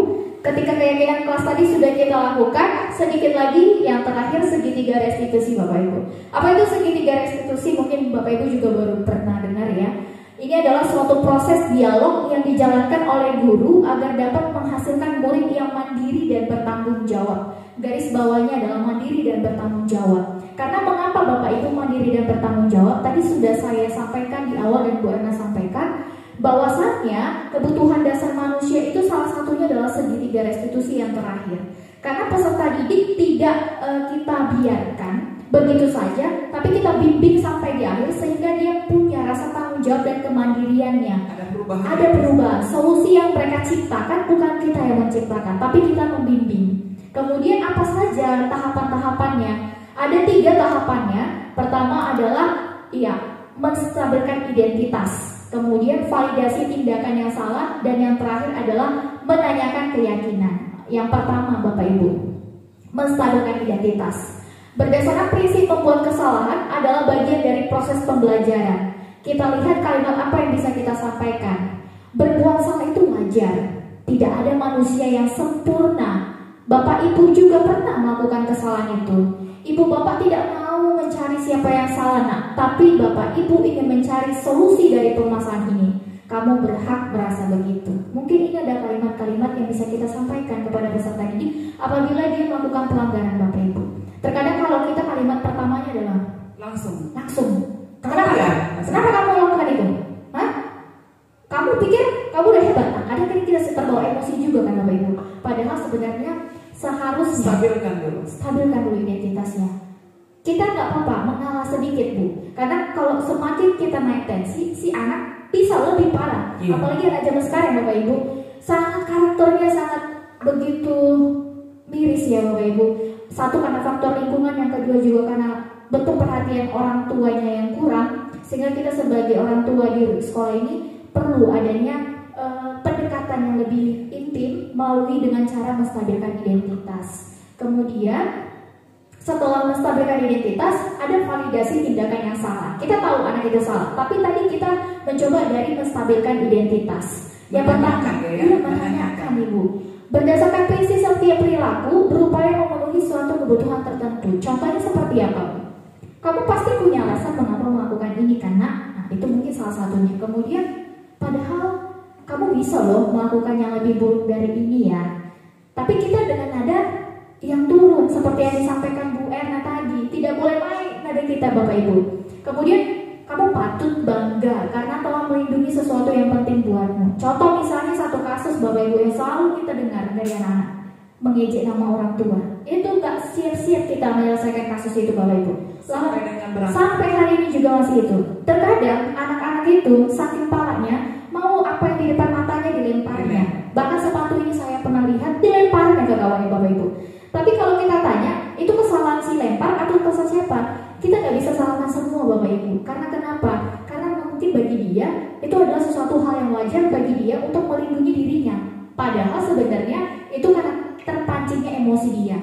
Ketika keyakinan kelas tadi sudah kita lakukan, sedikit lagi yang terakhir segitiga restitusi Bapak Ibu. Apa itu segitiga restitusi? Mungkin Bapak Ibu juga baru pernah dengar ya. Ini adalah suatu proses dialog yang dijalankan oleh guru agar dapat menghasilkan murid yang mandiri dan bertanggung jawab. Garis bawahnya adalah mandiri dan bertanggung jawab. Karena mengapa Bapak Ibu mandiri dan bertanggung jawab? Tadi sudah saya sampaikan di awal dan Bu Erna sampaikan bahwasannya kebutuhan dasar manusia itu salah satunya adalah segitiga restitusi yang terakhir. Karena peserta didik tidak kita biarkan begitu saja, tapi kita bimbing sampai di akhir sehingga dia punya rasa tanggung jawab dan kemandiriannya. Ada perubahan. Solusi yang mereka ciptakan bukan kita yang menciptakan, tapi kita membimbing. Kemudian apa saja tahapan-tahapannya? Ada 3 tahapannya. Pertama adalah menstabilkan identitas. Kemudian validasi tindakan yang salah, dan yang terakhir adalah menanyakan keyakinan. Yang pertama Bapak Ibu, menstabilkan identitas. Berdasarkan prinsip membuat kesalahan adalah bagian dari proses pembelajaran. Kita lihat kalimat apa yang bisa kita sampaikan. Berbuat salah itu wajar. Tidak ada manusia yang sempurna. Bapak Ibu juga pernah melakukan kesalahan itu. Ibu bapak tidak mau mencari siapa yang salah nak, tapi bapak ibu ingin mencari solusi dari permasalahan ini. Kamu berhak merasa begitu. Mungkin ini ada kalimat-kalimat yang bisa kita sampaikan kepada peserta didik apabila dia melakukan pelanggaran bapak ibu. Terkadang kalau kita kalimat pertamanya adalah Langsung. Kenapa? Ya? Kenapa kamu lakukan itu? Hah? Kamu pikir kamu udah hebat? Nah, ada kan kita terbawa emosi juga kan bapak ibu. Padahal sebenarnya seharusnya stabilkan dulu identitasnya. Kita nggak apa-apa mengalah sedikit bu, karena kalau semakin kita naik tensi, si anak bisa lebih parah. Apalagi anak zaman sekarang bapak ibu, sangat karakternya sangat begitu miris ya bapak ibu. Satu karena faktor lingkungan, yang kedua juga karena bentuk perhatian orang tuanya yang kurang, sehingga kita sebagai orang tua di sekolah ini perlu adanya pendekatan yang lebih intim melalui dengan cara menstabilkan identitas. Kemudian setelah menstabilkan identitas, ada validasi tindakan yang salah. Kita tahu anak itu salah, tapi tadi kita mencoba dari menstabilkan identitas. Yang pertama, menanyakan ibu. Berdasarkan prinsip setiap perilaku berupaya memenuhi suatu kebutuhan tertentu. Contohnya seperti apa? Kamu pasti punya alasan mengapa melakukan ini karena, nah itu mungkin salah satunya. Kemudian, padahal kamu bisa loh melakukan yang lebih buruk dari ini ya. Tapi kita dengan nada yang turun seperti yang disampaikan Bu Erna tadi, tidak boleh naik nada kita Bapak Ibu. Kemudian kamu patut bangga karena telah melindungi sesuatu yang penting buatmu. Contoh misalnya satu kasus Bapak Ibu yang selalu kita dengar dari anak-anak, mengejek nama orang tua. Itu gak siap-siap kita menyelesaikan kasus itu Bapak Ibu. Sampai hari ini juga masih itu. Terkadang anak-anak itu saking parahnya mau apa yang di depan matanya dilemparnya. Bahkan sepatu ini saya pernah lihat dilemparnya ke kawannya Bapak Ibu. Tapi kalau kita tanya, itu kesalahan si lempar atau kesalahan siapa? Kita nggak bisa salahkan semua Bapak Ibu. Karena kenapa? Karena mungkin bagi dia itu adalah sesuatu hal yang wajar bagi dia untuk melindungi dirinya. Padahal sebenarnya itu karena terpancingnya emosi dia.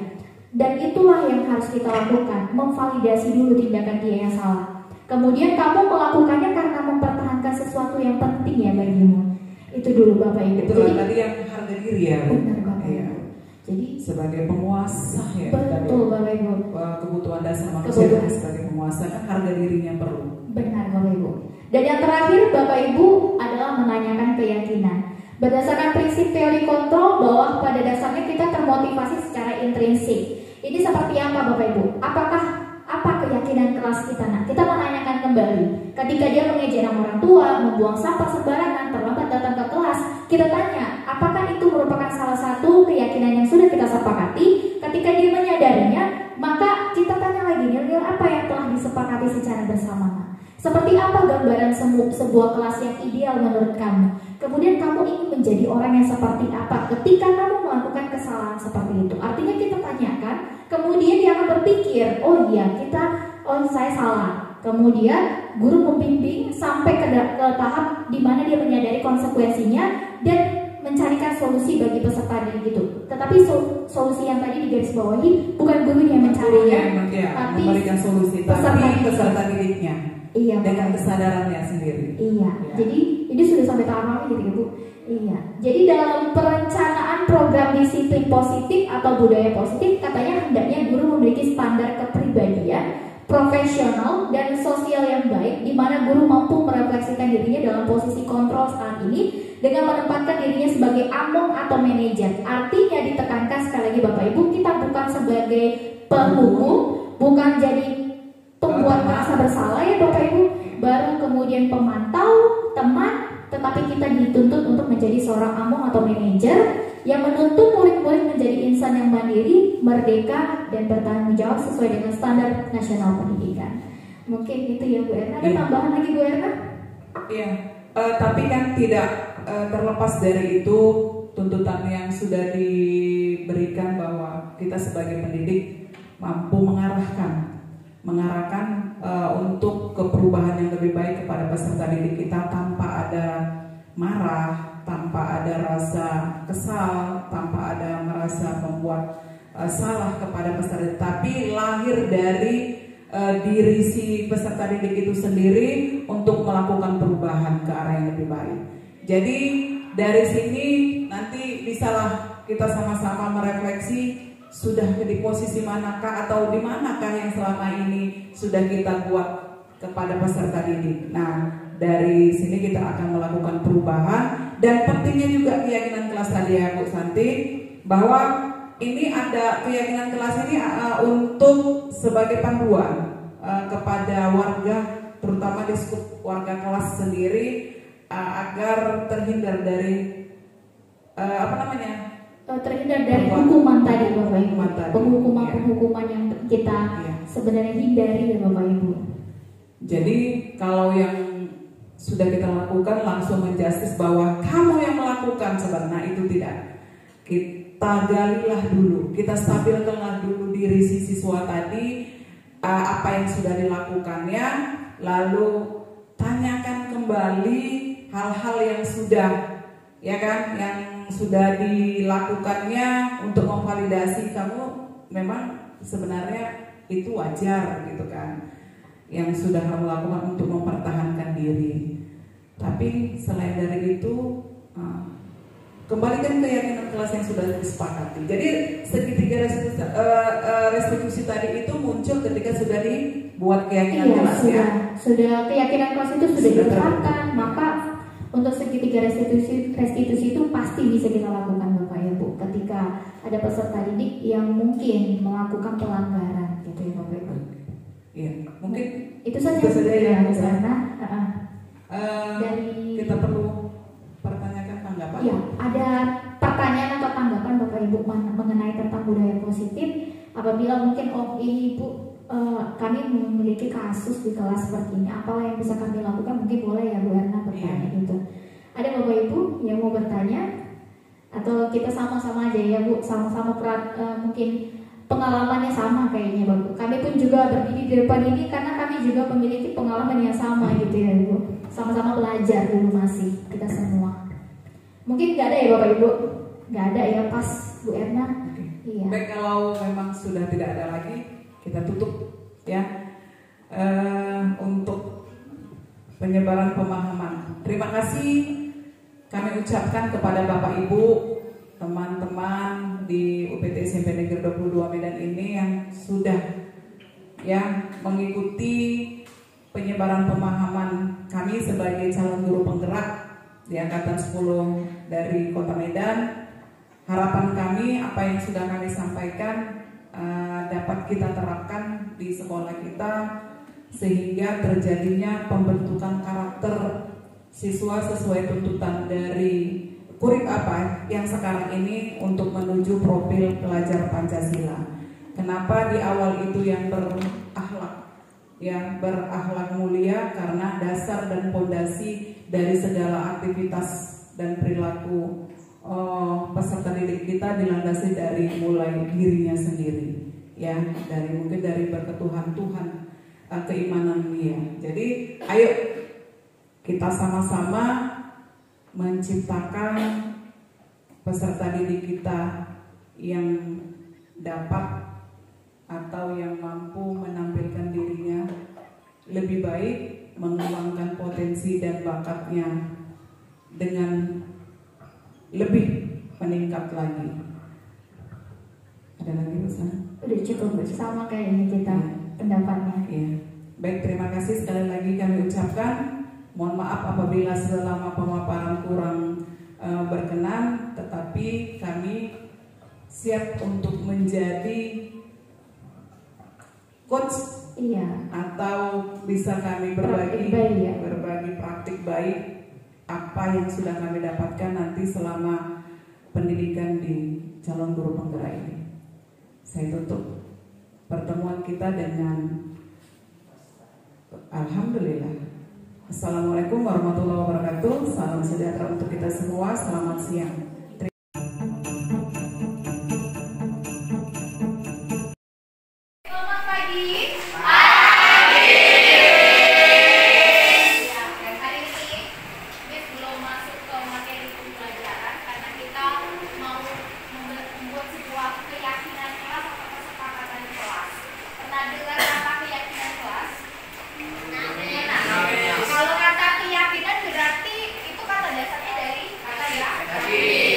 Dan itulah yang harus kita lakukan, memvalidasi dulu tindakan dia yang salah. Kemudian kamu melakukannya karena mempertahankan sesuatu yang penting ya bagimu. Itu dulu Bapak Ibu. Itu tadi yang harga diri ya. Benar Bapak Ibu. Jadi sebagai penguasa ya. Betul Bapak Ibu. Kebutuhan dasar manusia sebagai penguasa kan harga dirinya perlu. Benar Bapak Ibu. Dan yang terakhir Bapak Ibu adalah menanyakan keyakinan. Berdasarkan prinsip teori kontrol bahwa pada dasarnya kita termotivasi secara intrinsik. Ini seperti apa Bapak Ibu? Apa keyakinan kelas kita? Nah, kita menanyakan kembali. Ketika dia mengejek nama orang tua, membuang sampah sembarangan, terlambat datang ke kelas, kita tanya, apakah itu merupakan salah satu keyakinan yang sudah kita sepakati? Ketika dia menyadarinya, maka kita tanya lagi, nilai apa yang telah disepakati secara bersama? Seperti apa gambaran sebuah kelas yang ideal menurut kamu? Kemudian kamu ingin menjadi orang yang seperti apa ketika kamu melakukan kesalahan seperti itu? Artinya kita tanyakan, kemudian dia akan berpikir, saya salah. Kemudian guru membimbing sampai ke tahap di mana dia menyadari konsekuensinya dan mencarikan solusi bagi peserta didik itu. Tetapi solusi yang tadi digarisbawahi bukan guru yang mencarinya, tapi memberikan solusi, tapi peserta didiknya. Iya, dengan kesadarannya sendiri. Iya. Jadi ini sudah sampai tahap apa gitu Bu? Iya. Jadi dalam perencanaan program disiplin positif atau budaya positif, katanya hendaknya guru memiliki standar kepribadian, profesional dan sosial yang baik, di mana guru mampu merefleksikan dirinya dalam posisi kontrol saat ini dengan menempatkan dirinya sebagai among atau manajer. Artinya ditekankan sekali lagi Bapak Ibu, kita bukan sebagai penghukum, bukan jadi pembuat merasa bersalah ya Bapak Ibu, baru kemudian pemantau, teman, tetapi kita dituntut untuk menjadi seorang among atau manajer yang menuntut murid-murid menjadi insan yang mandiri, merdeka, dan bertanggung jawab sesuai dengan standar nasional pendidikan. Mungkin itu ya Bu Erna. Ada tambahan lagi Bu Erna? Iya, tapi kan tidak terlepas dari itu tuntutan yang sudah diberikan bahwa kita sebagai pendidik mampu mengarahkan untuk perubahan yang lebih baik kepada peserta didik kita tanpa ada marah, tanpa ada rasa kesal, tanpa ada merasa membuat salah kepada peserta didik, tapi lahir dari diri si peserta didik itu sendiri untuk melakukan perubahan ke arah yang lebih baik. Jadi dari sini nanti bisalah kita sama-sama merefleksi sudah di posisi manakah atau di manakah yang selama ini sudah kita buat kepada peserta didik. Nah, dari sini kita akan melakukan perubahan, dan pentingnya juga keyakinan kelas tadi ya Bu Santi, bahwa ini ada keyakinan kelas ini untuk sebagai panduan kepada warga, terutama di skup warga kelas sendiri, agar terhindar dari terhindar dari hukuman tadi Bapak Ibu, penghukuman yang kita sebenarnya hindari ya Bapak Ibu. Jadi kalau yang sudah kita lakukan langsung menjustis bahwa kamu yang melakukan, sebenarnya itu tidak. Kita galilah dulu, kita stabilkanlah dulu diri si siswa tadi, apa yang sudah dilakukannya, lalu tanyakan kembali hal-hal yang sudah, ya kan, yang sudah dilakukannya untuk memvalidasi kamu memang sebenarnya itu wajar gitu kan, yang sudah kamu lakukan untuk mempertahankan diri. Tapi selain dari itu, kembalikan keyakinan kelas yang sudah disepakati. Jadi segitiga restitusi tadi itu muncul ketika sudah dibuat keyakinan kelas ya. Sudah keyakinan kelas itu sudah ditetapkan, maka untuk segitiga restitusi itu pasti bisa kita lakukan Bapak Ibu ketika ada peserta didik yang mungkin melakukan pelanggaran gitu ya Bapak Ibu. Iya, mungkin itu saja ya karena dari kita perlu pertanyakan tanggapan. Iya, ada pertanyaan atau tanggapan Bapak Ibu mengenai tentang budaya positif. Apabila mungkin ini Bu, kami memiliki kasus di kelas seperti ini, apa yang bisa kami lakukan? Mungkin boleh ya Bu Erna bertanya gitu. Ada Bapak Ibu yang mau bertanya? Atau kita sama-sama aja ya Bu, sama-sama mungkin pengalamannya sama kayaknya Bapak. Kami pun juga berdiri di depan ini karena kami juga memiliki pengalaman yang sama gitu ya Bu. Sama-sama belajar dulu masih kita semua. Mungkin nggak ada ya Bapak Ibu? Nggak ada ya, pas Bu Erna. Iya. Baik, kalau memang sudah tidak ada lagi, kita tutup ya untuk penyebaran pemahaman. Terima kasih kami ucapkan kepada Bapak Ibu, teman-teman di UPT SMP Negeri 22 Medan ini yang sudah ya mengikuti penyebaran pemahaman kami sebagai calon guru penggerak di angkatan 10 dari Kota Medan. Harapan kami apa yang sudah kami sampaikan dapat kita terapkan di sekolah kita sehingga terjadinya pembentukan karakter siswa sesuai tuntutan dari kurikulum yang sekarang ini untuk menuju profil pelajar Pancasila. Kenapa di awal itu yang berakhlak mulia, karena dasar dan fondasi dari segala aktivitas dan perilaku peserta didik kita dilandasi dari mulai dirinya sendiri, ya, mungkin dari berketuhan Tuhan, keimanan dia. Jadi ayo kita sama-sama menciptakan peserta didik kita yang dapat atau yang mampu menampilkan dirinya lebih baik, mengembangkan potensi dan bakatnya dengan lebih meningkat lagi. Ada lagi pesan? Udah cukup sama kayaknya kita pendapatnya. Iya. Baik, terima kasih sekali lagi kami ucapkan. Mohon maaf apabila selama pemaparan kurang berkenan, tetapi kami siap untuk menjadi coach, atau bisa kami berbagi praktik baik apa yang sudah kami dapatkan nanti selama pendidikan di calon guru penggerak ini. Saya tutup pertemuan kita dengan alhamdulillah. Assalamualaikum warahmatullahi wabarakatuh. Salam sejahtera untuk kita semua. Selamat siang. Kalau kata keyakinan berarti itu kata dasarnya dari kata ya.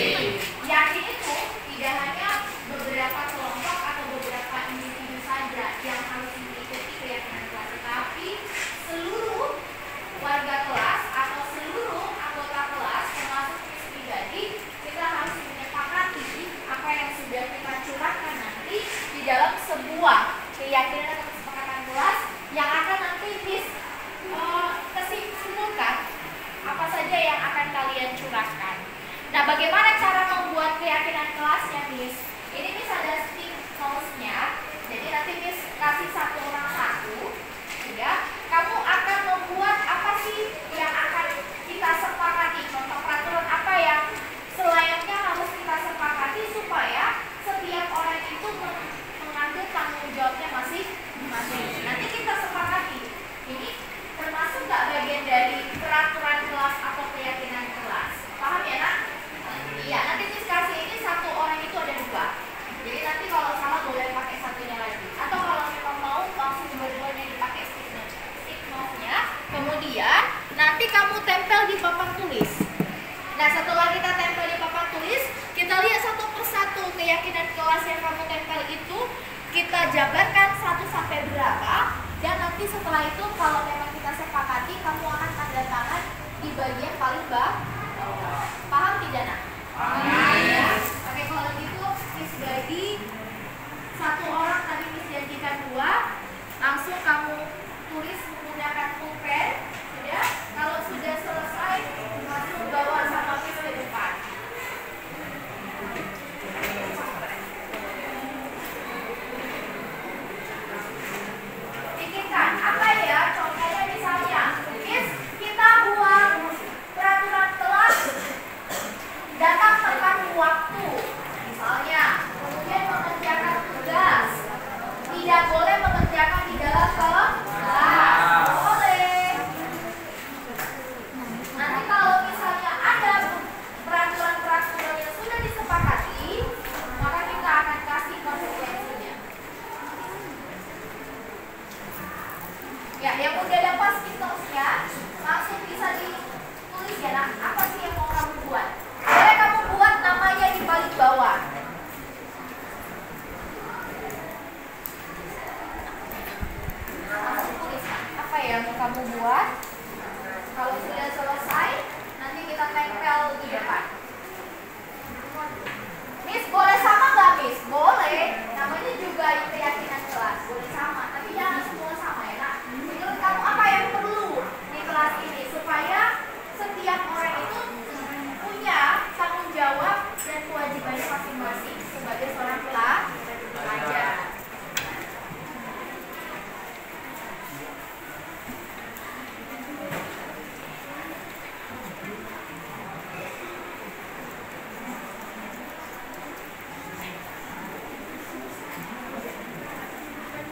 membuat keyakinan atau kesepakatan kelas yang akan nanti Miss kesimpulan apa saja yang akan kalian curahkan. Nah, bagaimana cara membuat keyakinan kelasnya, Miss? Ini Miss ada stick notes-nya. Jadi nanti Miss kasih satu orang satu, ya. Kamu akan membuat apa sih yang akan kita sepakati? Contoh peraturan apa yang selayaknya harus kita sepakati supaya setiap orang itu mengambil tanggung jawabnya masing-masing. Nanti kita sepakati. Ini termasuk nggak bagian dari peraturan kelas atau keyakinan kelas? Paham ya, Nak? Iya, nanti Miss kasih ini satu orang itu ada dua. Jadi nanti kalau salah boleh pakai satunya lagi. Atau kalau memang mau langsung dua-duanya dipakai stick note-nya. Kemudian nanti kamu tempel di papan tulis. Nah, setelah kita tempel di papan tulis, kita lihat satu persatu keyakinan kelas yang kamu tempel itu, kita jabarkan 1 sampai berapa. Dan nanti setelah itu kalau memang kita sepakati, kamu akan tanda tangan di bagian paling bawah. Paham tidak, Nak? Paham. Ya. Oke, kalau gitu Miss bagi satu orang, tadi Miss janjikan 2. Langsung kamu tulis menggunakan pulpen. Ya. Kalau sudah selesai, langsung bawa sama Miss ke depan. Pikirkan apa ya? Contohnya misalnya, Miss, kita buat peraturan kelas datang tepat waktu. Misalnya, kemudian mengerjakan tugas. Tidak boleh mengerjakan di dalam kelas. Boleh. Nanti kalau misalnya ada peraturan-peraturan yang sudah disepakati, maka kita akan kasih konsekuensinya. Ya, yang udah dapat stick-nya langsung bisa ditulis ya, Nak. Apa sih yang mau kamu buat? Boleh kamu buat namanya di paling bawah. Langsung tulis, Nak. Apa ya mau kamu buat? Kalau sudah selesai, nanti kita tempel di depan. Miss, boleh sama nggak, Miss? Boleh. Namanya juga keyakinan kelas. Boleh sama, tapi jangan semua sama ya, Nak. Menurut kamu apa yang perlu di kelas ini supaya setiap orang itu punya tanggung jawab dan kewajibannya masing-masing sebagai seorang pelajar?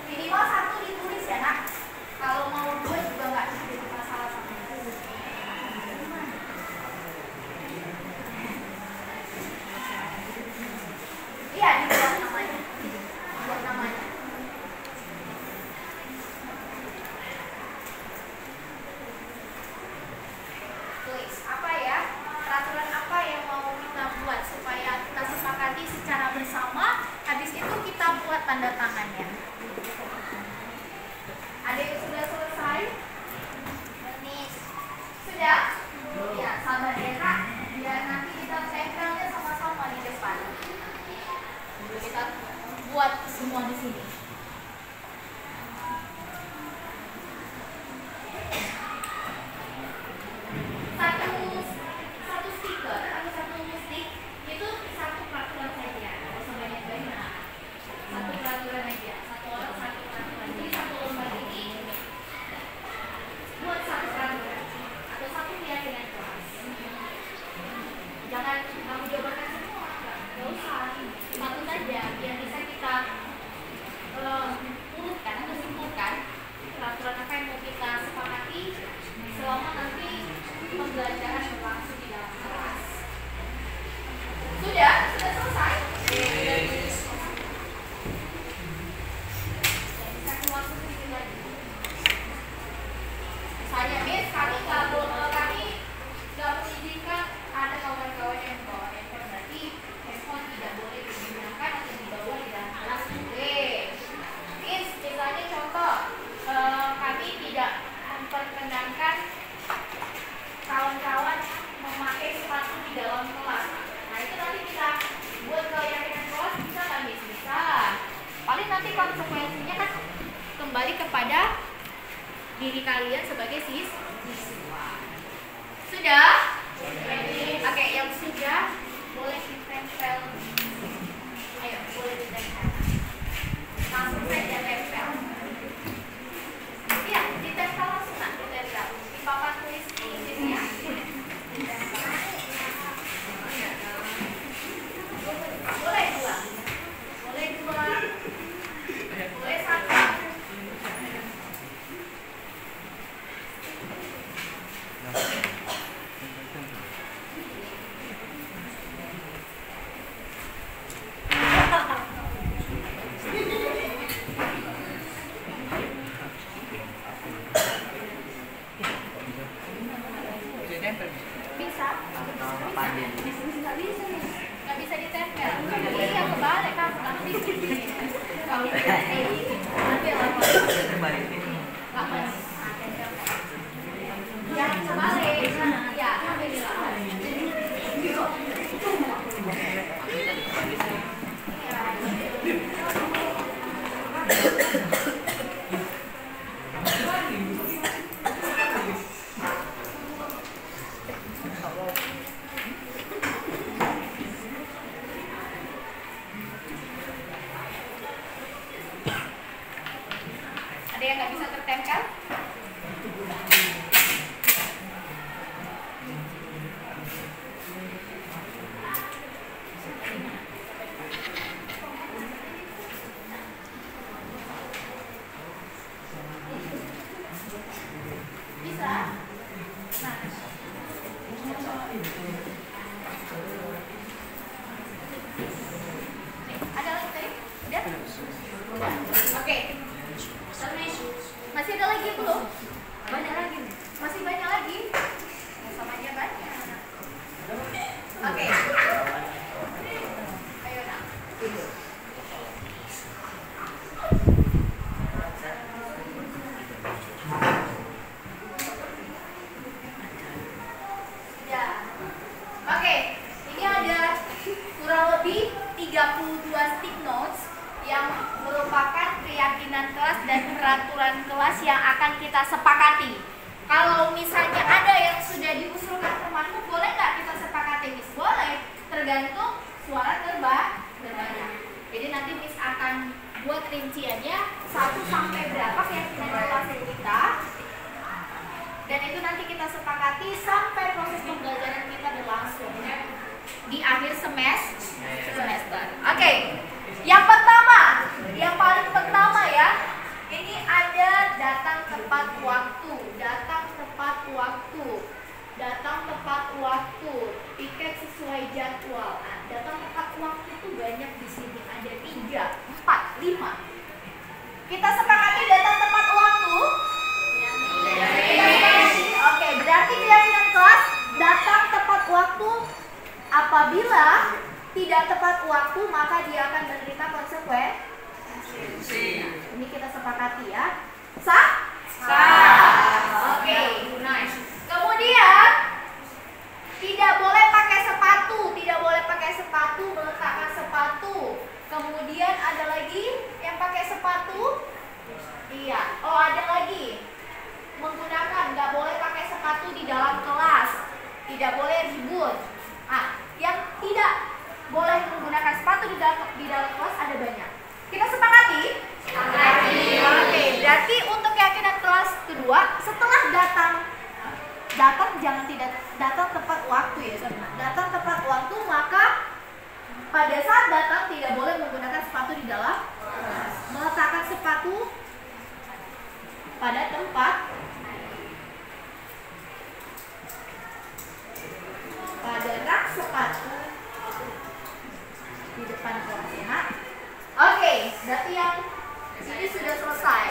Minimal 1 ditulis ya, Nak. Kalau mau 2 juga nggak jadi masalah sama itu. Iya, dibuat namanya. Buat namanya. Tulis apa ya? Peraturan apa yang mau kita buat supaya kita sepakati secara bersama. Habis itu kita buat tanda tangannya. Ada yang sudah selesai? Sudah? Ya, sabar ya, Kak. Biar nanti kita tempelnya sama-sama di depan. Kita buat semua di sini. Satu stiker atau satu stick itu satu peraturan saja. Kalau sebanyak-banyak, satu peraturan aja. Satu orang satu peraturan. Jadi satu lembar ini buat satu peraturan atau satu keyakinan kelas. Jangan kamu jabarkan semua, nggak usah. Satu saja biar bisa kita konsekuensinya kan kembali kepada diri kalian sebagai siswa. Sudah? Oke, yang sudah boleh ditempel. Ayo, boleh ditempel. Langsung saja tempel. Iya, ditempel langsung nak, ditempel. Di papan tulis ini ya. Boleh dua. Boleh dua. Boleh satu. Bisa. Nggak bisa ditempel. Iya, kebalik kan. Nanti kalau nanti apa? Jangan kebalik. Ya, ambil di ada yang nggak bisa tertempel? Bisa? Nah. Ada lagi tadi? Udah? Udah. Oke. Masih ada lagi belum? Banyak lagi. Masih banyak lagi? Samanya banyak. Oke. Ayo nak. Ya. Oke. Ini ada kurang lebih 32 stick notes yang merupakan keyakinan kelas dan peraturan kelas yang akan kita sepakati. Kalau misalnya ada yang sudah diusulkan temanku, boleh nggak kita sepakati, Miss? Boleh, tergantung suara terbanyak. Jadi nanti Miss akan buat rinciannya 1 sampai berapa keyakinan kelas kita, dan itu nanti kita sepakati sampai proses pembelajaran kita berlangsung di akhir semester. Oke. Yang pertama, yang paling pertama ya, ini ada datang tepat waktu, tiket sesuai jadwal. Nah, datang tepat waktu itu banyak di sini, ada 3, 4, 5. Kita sepakati datang tepat waktu. Oke, berarti keyakinan kelas datang tepat waktu. Apabila tidak tepat waktu, maka dia akan menderita konsekuensi. Ini kita sepakati ya. Sah? Sah. Oke, nice. Kemudian tidak boleh pakai sepatu, meletakkan sepatu. Kemudian ada lagi yang pakai sepatu. Iya. Oh, ada lagi. Menggunakan, nggak boleh pakai sepatu di dalam kelas. Tidak boleh ribut. Ah, yang tidak boleh menggunakan sepatu di dalam kelas ada banyak. Kita sepakati? Sepakati. Oke, berarti untuk keyakinan kelas kedua, setelah datang jangan tidak datang tepat waktu ya, datang tepat waktu, maka pada saat datang tidak boleh menggunakan sepatu di dalam kelas. Meletakkan sepatu pada tempat pada rak sepatu di depan kelas ya. Oke, berarti yang ini sudah selesai.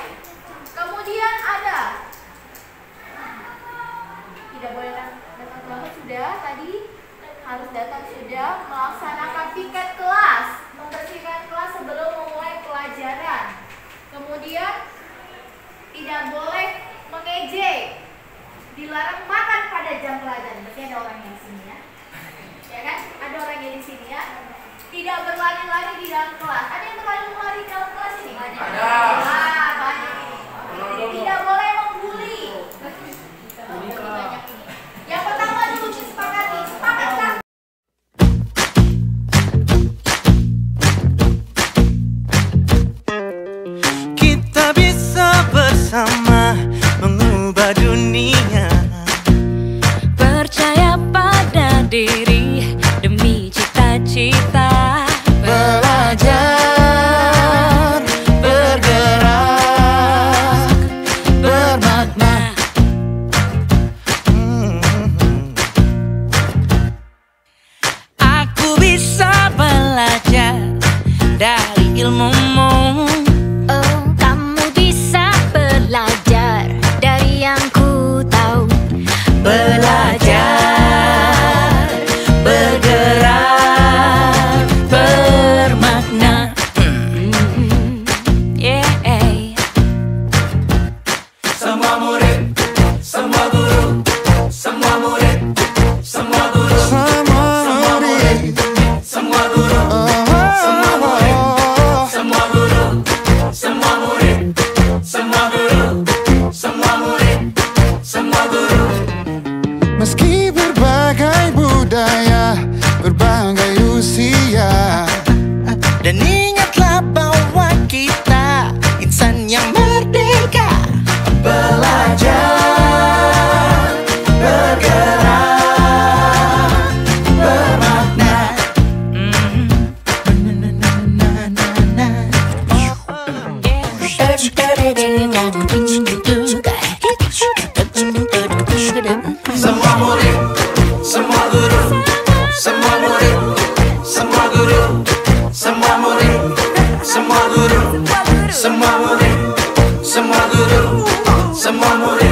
Kemudian ada tidak boleh datang terlambat, sudah tadi harus datang, sudah melaksanakan piket kelas, membersihkan kelas sebelum memulai pelajaran. Kemudian tidak boleh mengejek, dilarang makan pada jam pelajaran. Berarti ada orang yang di sini ya. Ya kan? Ada orang yang di sini ya. Tidak berlari-lari di dalam kelas. Ada yang berlari-lari di dalam kelas ini? Ada. semua murid, semua guru, semua murid.